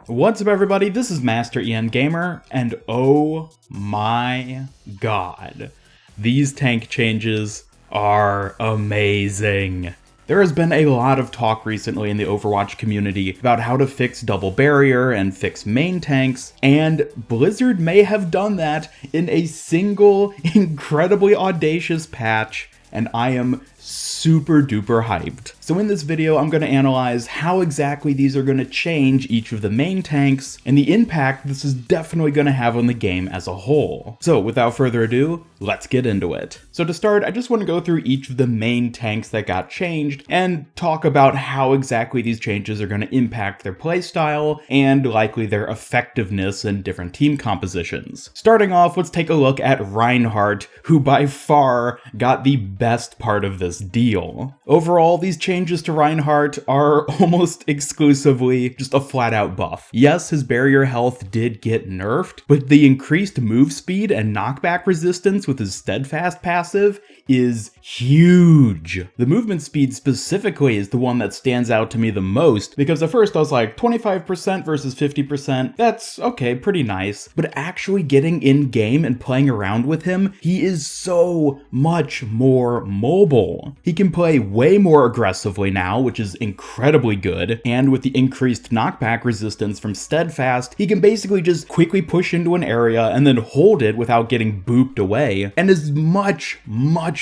What's up everybody, this is Master Ian Gamer, and oh my god, these tank changes are amazing. There has been a lot of talk recently in the Overwatch community about how to fix double barrier and fix main tanks, and Blizzard may have done that in a single incredibly audacious patch, and I am super duper hyped. So in this video, I'm going to analyze how exactly these are going to change each of the main tanks and the impact this is definitely going to have on the game as a whole. So without further ado, let's get into it. So to start, I just want to go through each of the main tanks that got changed and talk about how exactly these changes are going to impact their playstyle and likely their effectiveness in different team compositions. Starting off, let's take a look at Reinhardt, who by far got the best part of this deal. Overall, these changes to Reinhardt are almost exclusively just a flat-out buff. Yes, his barrier health did get nerfed, but the increased move speed and knockback resistance with his steadfast passive is huge. The movement speed specifically is the one that stands out to me the most, because at first I was like 25% versus 50%, that's okay, pretty nice, but actually getting in game and playing around with him, he is so much more mobile. He can play way more aggressively now, which is incredibly good, and with the increased knockback resistance from steadfast, he can basically just quickly push into an area and then hold it without getting booped away, and is much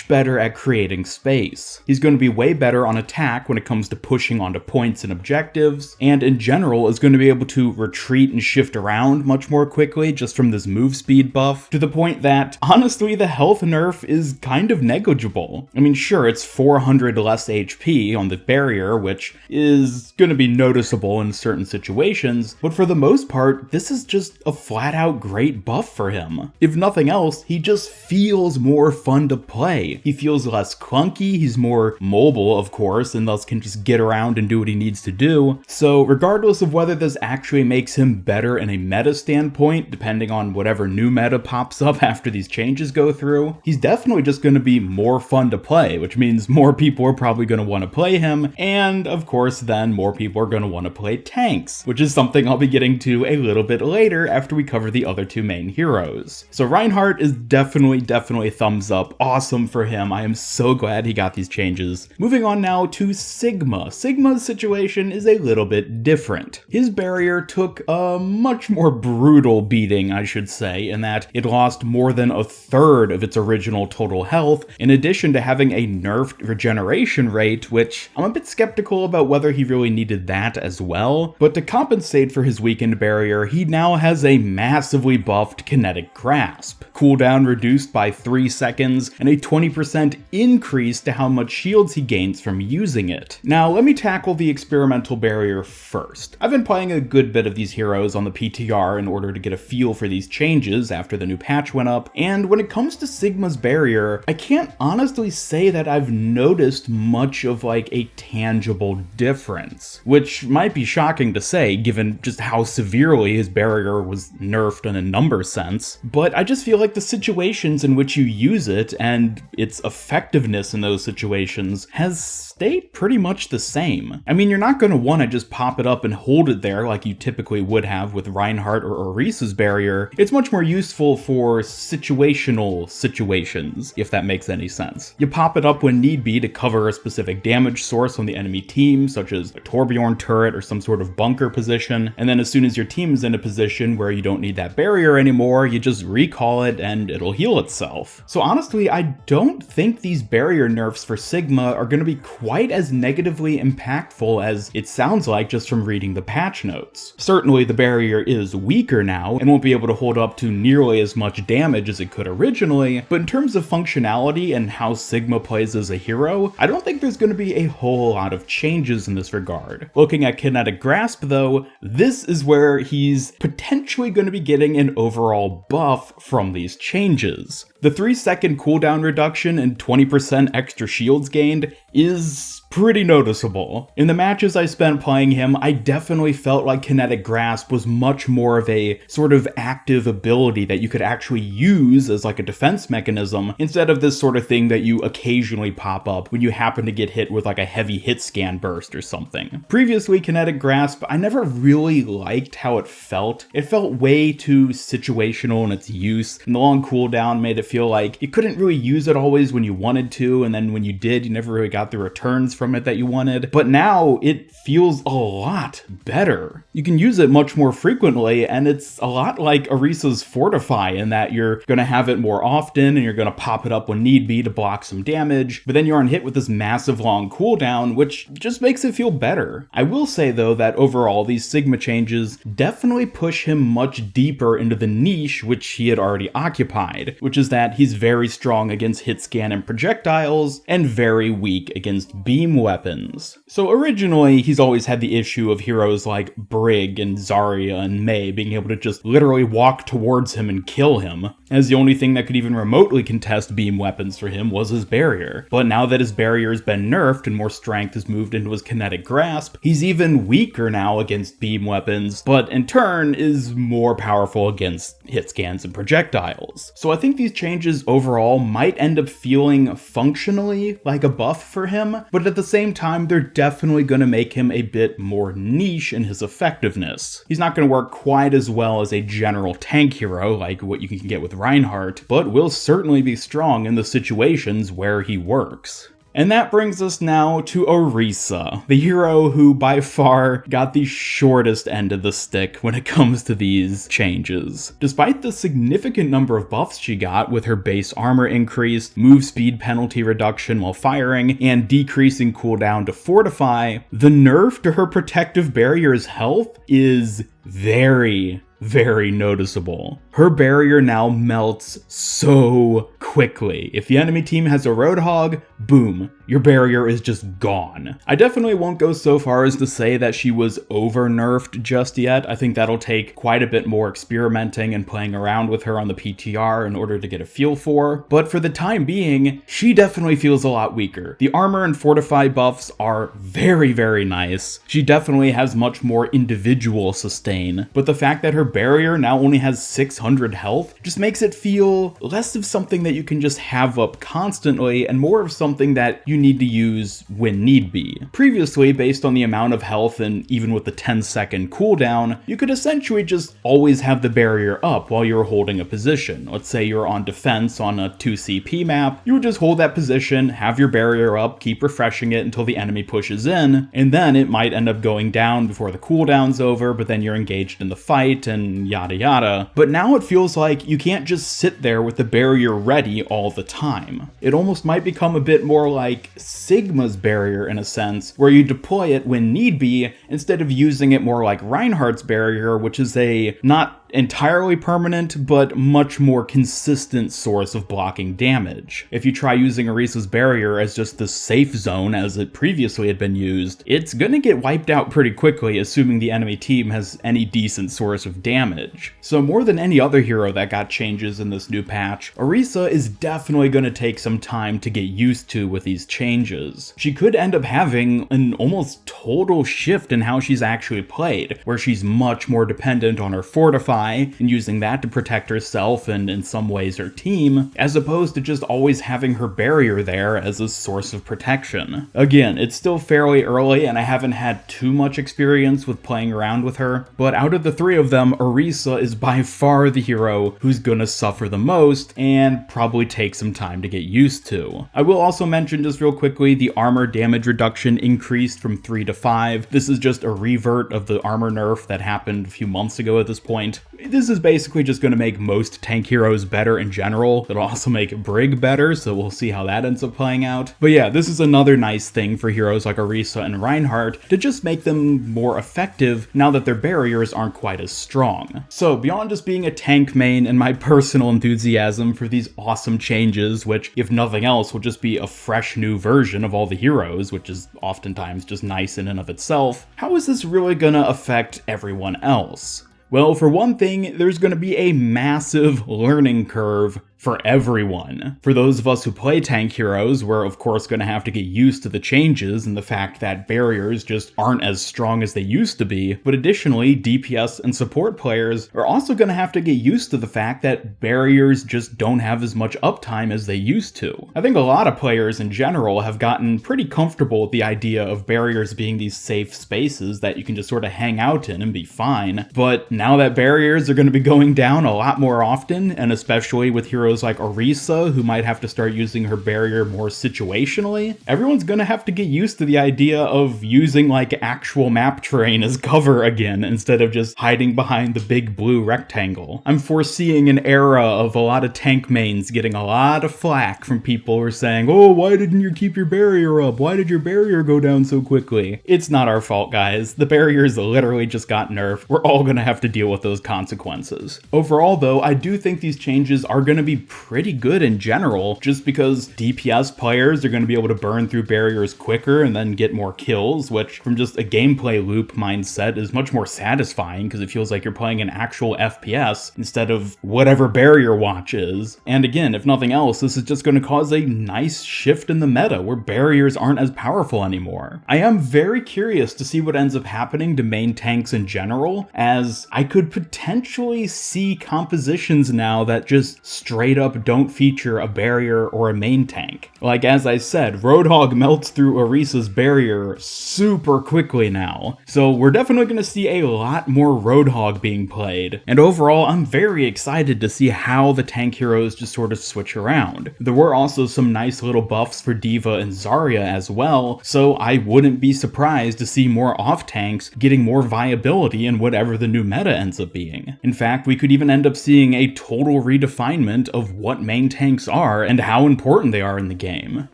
better at creating space. He's going to be way better on attack when it comes to pushing onto points and objectives, and in general is going to be able to retreat and shift around much more quickly just from this move speed buff, to the point that honestly the health nerf is kind of negligible. I mean, sure, it's 400 less HP on the barrier, which is going to be noticeable in certain situations, but for the most part, this is just a flat out great buff for him. If nothing else, he just feels more fun to play. He feels less clunky, he's more mobile, of course, and thus can just get around and do what he needs to do. So regardless of whether this actually makes him better in a meta standpoint, depending on whatever new meta pops up after these changes go through, he's definitely just going to be more fun to play, which means more people are probably going to want to play him, and of course then more people are going to want to play tanks, which is something I'll be getting to a little bit later after we cover the other two main heroes. So Reinhardt is definitely thumbs up, awesome for him. I am so glad he got these changes. Moving on now to Sigma. Sigma's situation is a little bit different. His barrier took a much more brutal beating, I should say, in that it lost more than a third of its original total health, in addition to having a nerfed regeneration rate, which I'm a bit skeptical about whether he really needed that as well. But to compensate for his weakened barrier, he now has a massively buffed Kinetic Grasp. Cooldown reduced by 3 seconds, and a 20% increase to how much shields he gains from using it. Now, let me tackle the experimental barrier first. I've been playing a good bit of these heroes on the PTR in order to get a feel for these changes after the new patch went up, and when it comes to Sigma's barrier, I can't honestly say that I've noticed much of like a tangible difference, which might be shocking to say given just how severely his barrier was nerfed in a number sense, but I just feel like the situations in which you use it and its effectiveness in those situations has stayed pretty much the same. I mean, you're not going to want to just pop it up and hold it there like you typically would have with Reinhardt or Arisa's barrier. It's much more useful for situational situations, if that makes any sense. You pop it up when need be to cover a specific damage source on the enemy team, such as a Torbjorn turret or some sort of bunker position, and then as soon as your team is in a position where you don't need that barrier anymore, you just recall it and it'll heal itself. So honestly, I don't think these barrier nerfs for Sigma are going to be quite as negatively impactful as it sounds like just from reading the patch notes. Certainly the barrier is weaker now and won't be able to hold up to nearly as much damage as it could originally, but in terms of functionality and how Sigma plays as a hero, I don't think there's going to be a whole lot of changes in this regard. Looking at Kinetic Grasp though, this is where he's potentially going to be getting an overall buff from these changes. changes. The 3-second cooldown reduction and 20% extra shields gained is pretty noticeable. In the matches I spent playing him, I definitely felt like Kinetic Grasp was much more of a sort of active ability that you could actually use as like a defense mechanism, instead of this sort of thing that you occasionally pop up when you happen to get hit with like a heavy hit scan burst or something. Previously, Kinetic Grasp, I never really liked how it felt. It felt way too situational in its use, and the long cooldown made it feel like you couldn't really use it always when you wanted to, and then when you did, you never really got the returns from it that you wanted. But now it feels a lot better. You can use it much more frequently, and it's a lot like Arisa's Fortify in that you're going to have it more often and you're going to pop it up when need be to block some damage, but then you aren't hit with this massive long cooldown, which just makes it feel better. I will say though that overall these Sigma changes definitely push him much deeper into the niche which he had already occupied, which is that he's very strong against hit scan and projectiles and very weak against beam weapons. So originally he's always had the issue of heroes like Brig and Zarya and Mei being able to just literally walk towards him and kill him, as the only thing that could even remotely contest beam weapons for him was his barrier. But now that his barrier has been nerfed and more strength has moved into his Kinetic Grasp, he's even weaker now against beam weapons, but in turn is more powerful against hit scans and projectiles. So I think these changes overall might end up feeling functionally like a buff for him, but at the same time they're definitely going to make him a bit more niche in his effectiveness. He's not going to work quite as well as a general tank hero like what you can get with Reinhardt, but will certainly be strong in the situations where he works. And that brings us now to Arisa, the hero who by far got the shortest end of the stick when it comes to these changes. Despite the significant number of buffs she got with her base armor increase, move speed penalty reduction while firing, and decreasing cooldown to Fortify, the nerf to her protective barrier's health is very noticeable. Her barrier now melts so quickly. If the enemy team has a Roadhog, boom, your barrier is just gone. I definitely won't go so far as to say that she was over-nerfed just yet. I think that'll take quite a bit more experimenting and playing around with her on the PTR in order to get a feel for, but for the time being, she definitely feels a lot weaker. The armor and Fortify buffs are very nice. She definitely has much more individual sustain, but the fact that her barrier now only has 600 health just makes it feel less of something that you can just have up constantly and more of something that you need to use when need be. Previously, based on the amount of health and even with the 10-second cooldown, you could essentially just always have the barrier up while you were holding a position. Let's say you're on defense on a 2CP map, you would just hold that position, have your barrier up, keep refreshing it until the enemy pushes in, and then it might end up going down before the cooldown's over, but then you're engaged in the fight and yada yada. But now it feels like you can't just sit there with the barrier ready all the time. It almost might become a bit more like Sigma's barrier in a sense, where you deploy it when need be instead of using it more like Reinhardt's barrier, which is a not entirely permanent, but much more consistent source of blocking damage. If you try using Arisa's barrier as just the safe zone as it previously had been used, it's gonna get wiped out pretty quickly, assuming the enemy team has any decent source of damage. So more than any other hero that got changes in this new patch, Arisa is definitely gonna take some time to get used to with these changes. She could end up having an almost total shift in how she's actually played, where she's much more dependent on her Fortify and using that to protect herself and in some ways her team, as opposed to just always having her barrier there as a source of protection. Again, it's still fairly early and I haven't had too much experience with playing around with her, but out of the three of them, Arisa is by far the hero who's gonna suffer the most and probably take some time to get used to. I will also mention just real quickly, the armor damage reduction increased from 3 to 5. This is just a revert of the armor nerf that happened a few months ago at this point. This is basically just going to make most tank heroes better in general. It'll also make Brig better, so we'll see how that ends up playing out. But yeah, this is another nice thing for heroes like Arisa and Reinhardt to just make them more effective now that their barriers aren't quite as strong. So beyond just being a tank main and my personal enthusiasm for these awesome changes, which if nothing else will just be a fresh new version of all the heroes, which is oftentimes just nice in and of itself, how is this really gonna affect everyone else? Well, for one thing, there's going to be a massive learning curve for everyone. For those of us who play tank heroes, we're of course going to have to get used to the changes and the fact that barriers just aren't as strong as they used to be, but additionally, DPS and support players are also going to have to get used to the fact that barriers just don't have as much uptime as they used to. I think a lot of players in general have gotten pretty comfortable with the idea of barriers being these safe spaces that you can just sort of hang out in and be fine, but now that barriers are going to be going down a lot more often, and especially with heroes like Arisa, who might have to start using her barrier more situationally, everyone's going to have to get used to the idea of using like actual map terrain as cover again instead of just hiding behind the big blue rectangle. I'm foreseeing an era of a lot of tank mains getting a lot of flack from people who are saying, oh, why didn't you keep your barrier up? Why did your barrier go down so quickly? It's not our fault, guys. The barriers literally just got nerfed. We're all going to have to deal with those consequences. Overall, though, I do think these changes are going to be pretty good in general, just because DPS players are going to be able to burn through barriers quicker and then get more kills, which from just a gameplay loop mindset is much more satisfying because it feels like you're playing an actual FPS instead of whatever barrier watch is. And again, if nothing else, this is just going to cause a nice shift in the meta where barriers aren't as powerful anymore. I am very curious to see what ends up happening to main tanks in general, as I could potentially see compositions now that just straight up don't feature a barrier or a main tank. Like as I said, Roadhog melts through Arisa's barrier super quickly now, so we're definitely going to see a lot more Roadhog being played. And overall, I'm very excited to see how the tank heroes just sort of switch around. There were also some nice little buffs for D.Va and Zarya as well, so I wouldn't be surprised to see more off tanks getting more viability in whatever the new meta ends up being. In fact, we could even end up seeing a total redefinement of what main tanks are and how important they are in the game.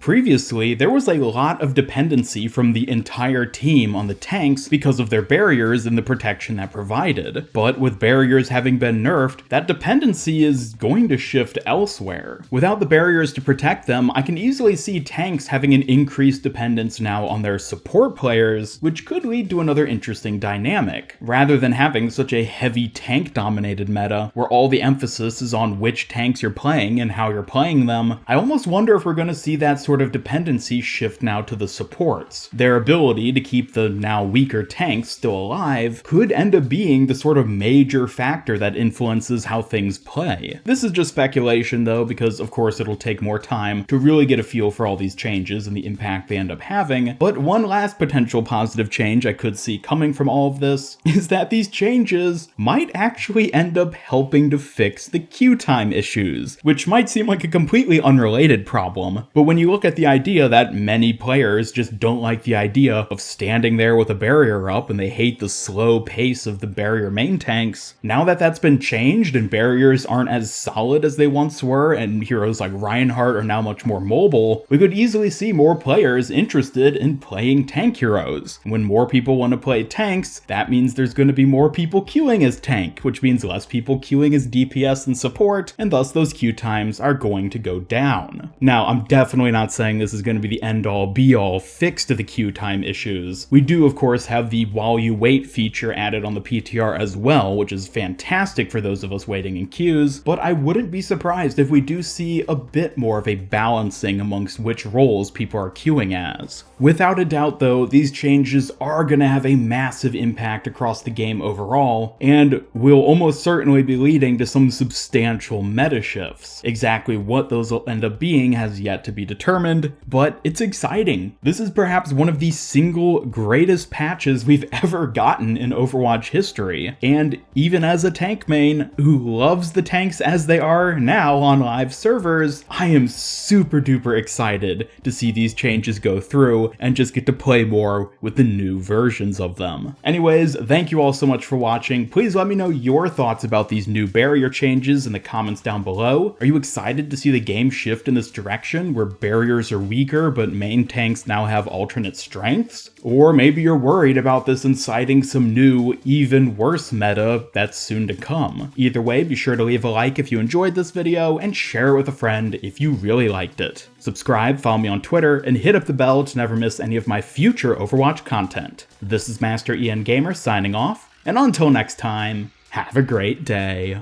Previously, there was a lot of dependency from the entire team on the tanks because of their barriers and the protection that provided. But with barriers having been nerfed, that dependency is going to shift elsewhere. Without the barriers to protect them, I can easily see tanks having an increased dependence now on their support players, which could lead to another interesting dynamic. Rather than having such a heavy tank-dominated meta, where all the emphasis is on which tanks you're playing and how you're playing them, I almost wonder if we're going to see that sort of dependency shift now to the supports. Their ability to keep the now weaker tanks still alive could end up being the sort of major factor that influences how things play. This is just speculation though, because of course it'll take more time to really get a feel for all these changes and the impact they end up having, but one last potential positive change I could see coming from all of this is that these changes might actually end up helping to fix the queue time issues, which might seem like a completely unrelated problem, but when you look at the idea that many players just don't like the idea of standing there with a barrier up and they hate the slow pace of the barrier main tanks, now that that's been changed and barriers aren't as solid as they once were and heroes like Reinhardt are now much more mobile, we could easily see more players interested in playing tank heroes. When more people want to play tanks, that means there's going to be more people queuing as tank, which means less people queuing as DPS and support, and thus those queue times are going to go down. Now, I'm definitely not saying this is going to be the end-all be-all fix to the queue time issues. We do, of course, have the while you wait feature added on the PTR as well, which is fantastic for those of us waiting in queues, but I wouldn't be surprised if we do see a bit more of a balancing amongst which roles people are queuing as. Without a doubt, though, these changes are going to have a massive impact across the game overall, and will almost certainly be leading to some substantial meta shifts. Exactly what those will end up being has yet to be determined, but it's exciting. This is perhaps one of the single greatest patches we've ever gotten in Overwatch history, and even as a tank main who loves the tanks as they are now on live servers, I am super duper excited to see these changes go through and just get to play more with the new versions of them. Anyways, thank you all so much for watching. Please let me know your thoughts about these new barrier changes in the comments down below. Are you excited to see the game shift in this direction where barriers are weaker but main tanks now have alternate strengths? Or maybe you're worried about this inciting some new, even worse meta that's soon to come. Either way, be sure to leave a like if you enjoyed this video and share it with a friend if you really liked it. Subscribe, follow me on Twitter, and hit up the bell to never miss any of my future Overwatch content. This is Master Ian Gamer signing off, and until next time, have a great day.